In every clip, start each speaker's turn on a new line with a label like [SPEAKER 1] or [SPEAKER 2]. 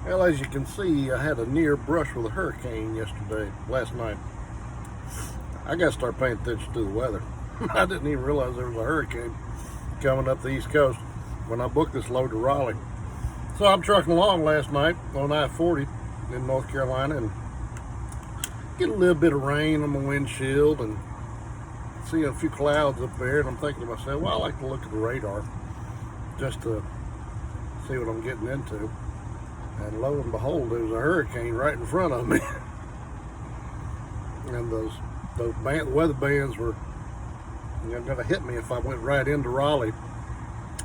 [SPEAKER 1] Well, as you can see, I had a near brush with a hurricane last night. I got to start paying attention to the weather. I didn't even realize there was a hurricane coming up the East Coast when I booked this load to Raleigh. So I'm trucking along last night on I-40 in North Carolina and get a little bit of rain on my windshield and see a few clouds up there, and I'm thinking to myself, well, I like to look at the radar just to see what I'm getting into. And lo and behold, there was a hurricane right in front of me. And those weather bands were going to hit me if I went right into Raleigh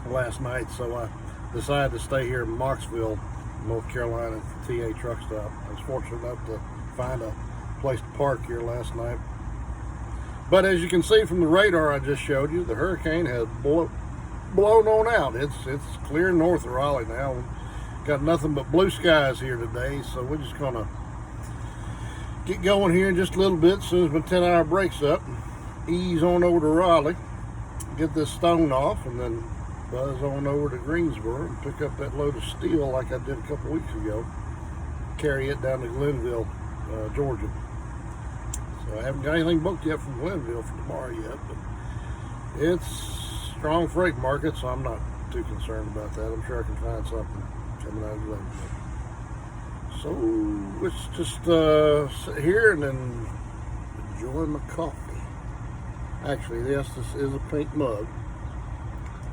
[SPEAKER 1] last night. So I decided to stay here in Mocksville, North Carolina, at the TA truck stop. I was fortunate enough to find a place to park here last night. But as you can see from the radar I just showed you, the hurricane has blown on out. It's clear north of Raleigh now. Got nothing but blue skies here today, so we're just gonna get going here in just a little bit as soon as my 10-hour break's up. Ease on over to Raleigh, get this stone off, and then buzz on over to Greensboro and pick up that load of steel like I did a couple weeks ago. Carry it down to Glenville, Georgia. So I haven't got anything booked yet from Glenville for tomorrow yet, but it's strong freight market, so I'm not too concerned about that. I'm sure I can find something coming out of Glenville. So let's just sit here and then enjoy my coffee. Actually, yes, this is a pink mug.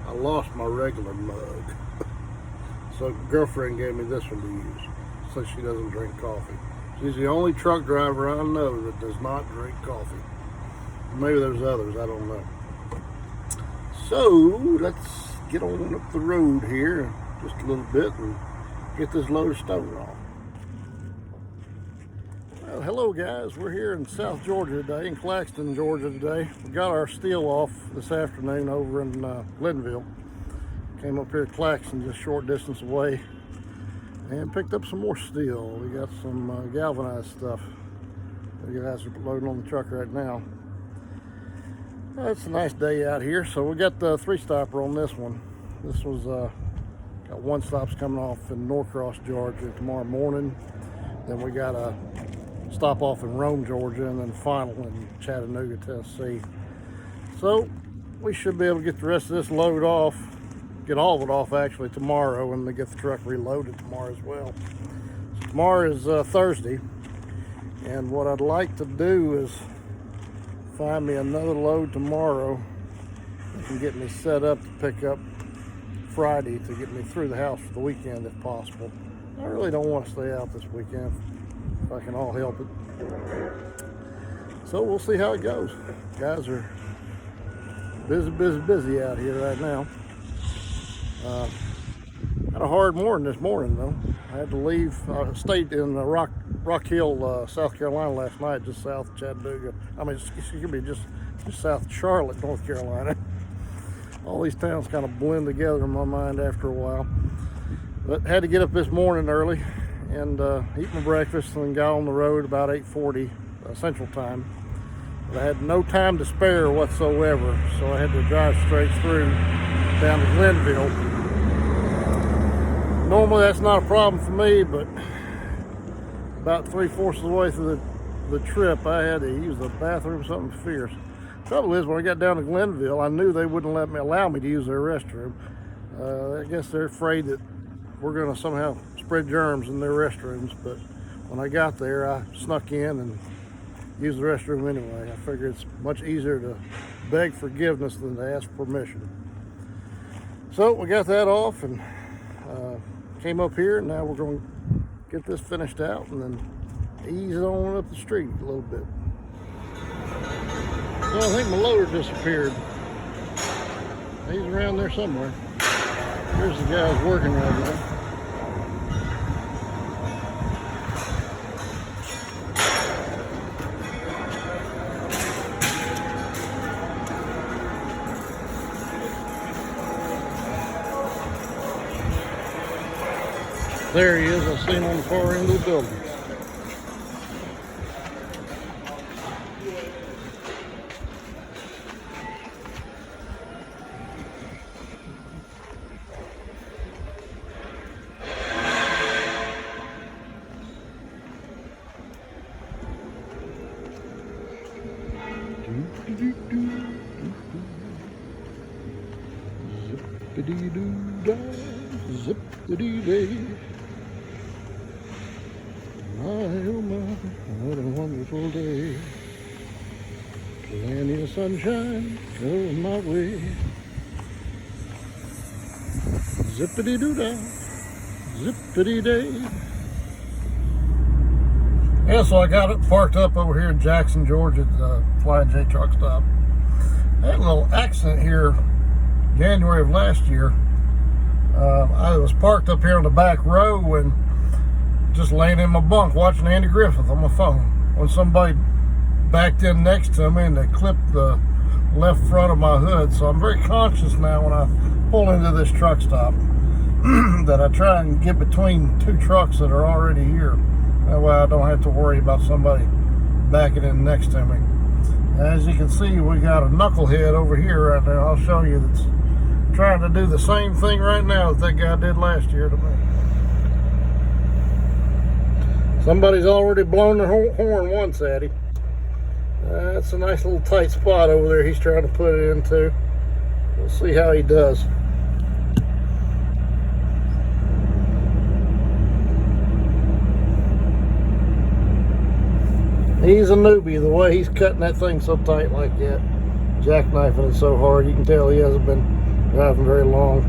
[SPEAKER 1] I lost my regular mug. So girlfriend gave me this one to use since she doesn't drink coffee. She's the only truck driver I know that does not drink coffee. Maybe there's others, I don't know. So let's get on up the road here just a little bit and get this load of stone off. Well, hello guys, we're here in South Georgia today, in Claxton, Georgia today. We got our steel off this afternoon over in Glenville. Came up here to Claxton, just a short distance away, and picked up some more steel. We got some galvanized stuff. The guys are loading on the truck right now. It's a nice day out here, so we got the 3-stopper on this one. This was got 1 stops coming off in Norcross, Georgia tomorrow morning. Then we got a stop off in Rome, Georgia, and then final in Chattanooga, Tennessee. So we should be able to get the rest of this load off, get all of it off actually tomorrow, and then get the truck reloaded tomorrow as well. So tomorrow is Thursday, and what I'd like to do is find me another load tomorrow that can get me set up to pick up Friday to get me through the house for the weekend if possible. I really don't want to stay out this weekend if I can all help it. So we'll see how it goes. Guys are busy out here right now. Had a hard morning this morning though. I had to leave. I stayed in Rock Hill, South Carolina last night, just south of Chattanooga. I mean, excuse me, just south of Charlotte, North Carolina. All these towns kind of blend together in my mind after a while. But had to get up this morning early and eat my breakfast and then got on the road about 8:40 Central Time. But I had no time to spare whatsoever, so I had to drive straight through down to Glenville. Normally that's not a problem for me, but about 3/4 of the way through the trip, I had to use the bathroom, something fierce. Trouble is, when I got down to Glenville, I knew they wouldn't allow me to use their restroom. I guess they're afraid that we're going to somehow spread germs in their restrooms, but when I got there, I snuck in and used the restroom anyway. I figured it's much easier to beg forgiveness than to ask permission. So we got that off and came up here, and now we're going to get this finished out and then ease it on up the street a little bit. Well, I think my loader disappeared. He's around there somewhere. Here's the guys working right now. There he is. I see him on the far end of the building. Zippity-doo-dah, zippity-day. My, oh my, what a wonderful day. Plenty of sunshine coming my way. Zippity-doo-dah, zippity-day. Yeah, so I got it parked up over here in Jackson, Georgia at the Flying J truck stop. I had a little accident here January of last year. I was parked up here on the back row and just laying in my bunk watching Andy Griffith on my phone when somebody backed in next to me and they clipped the left front of my hood. So I'm very conscious now when I pull into this truck stop that I try and get between two trucks that are already here. That way I don't have to worry about somebody backing in next to me. As you can see, we got a knucklehead over here right now. I'll show you, that's trying to do the same thing right now that guy did last year to me. Somebody's already blown their horn once at him. That's a nice little tight spot over there he's trying to put it into. We'll see how he does. He's a newbie, the way he's cutting that thing so tight like that. Jackknifing it so hard, you can tell he hasn't been driving very long.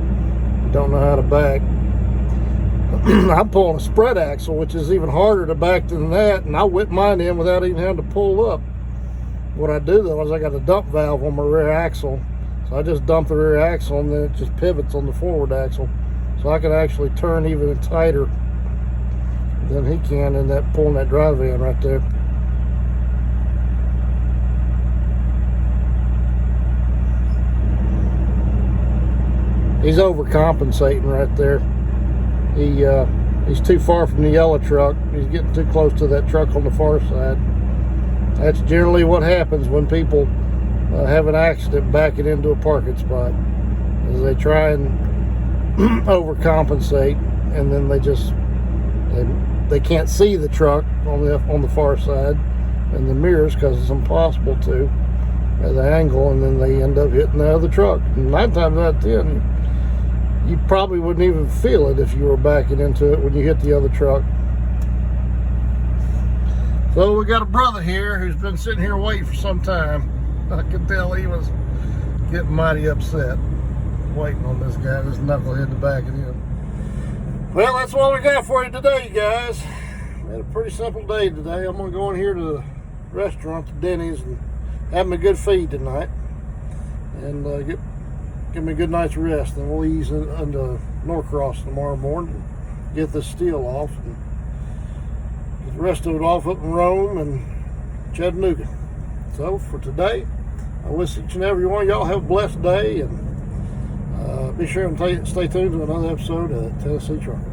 [SPEAKER 1] Don't know how to back. I'm pulling a spread axle, which is even harder to back than that, and I whip mine in without even having to pull up. What I do though is I got a dump valve on my rear axle, so I just dump the rear axle and then it just pivots on the forward axle, so I can actually turn even tighter than he can in that pulling that drive in right there. He's overcompensating right there. He's too far from the yellow truck. He's getting too close to that truck on the far side. That's generally what happens when people have an accident backing into a parking spot, is they try and overcompensate, and then they can't see the truck on the far side in the mirrors because it's impossible to at the angle, and then they end up hitting the other truck. And 9 times out of 10, you probably wouldn't even feel it if you were backing into it when you hit the other truck. So we got a brother here who's been sitting here waiting for some time. I could tell he was getting mighty upset waiting on this guy, this knucklehead to back it in. Well, that's what we got for you today, guys. We had a pretty simple day today. I'm going to go in here to the restaurant, to Denny's, and have me a good feed tonight. And give me a good night's rest. Then we'll ease into Norcross tomorrow morning and get this steel off. And get the rest of it off up in Rome and Chattanooga. So for today, I wish each and every one of y'all have a blessed day, and be sure and stay tuned to another episode of Tennessee Trucker.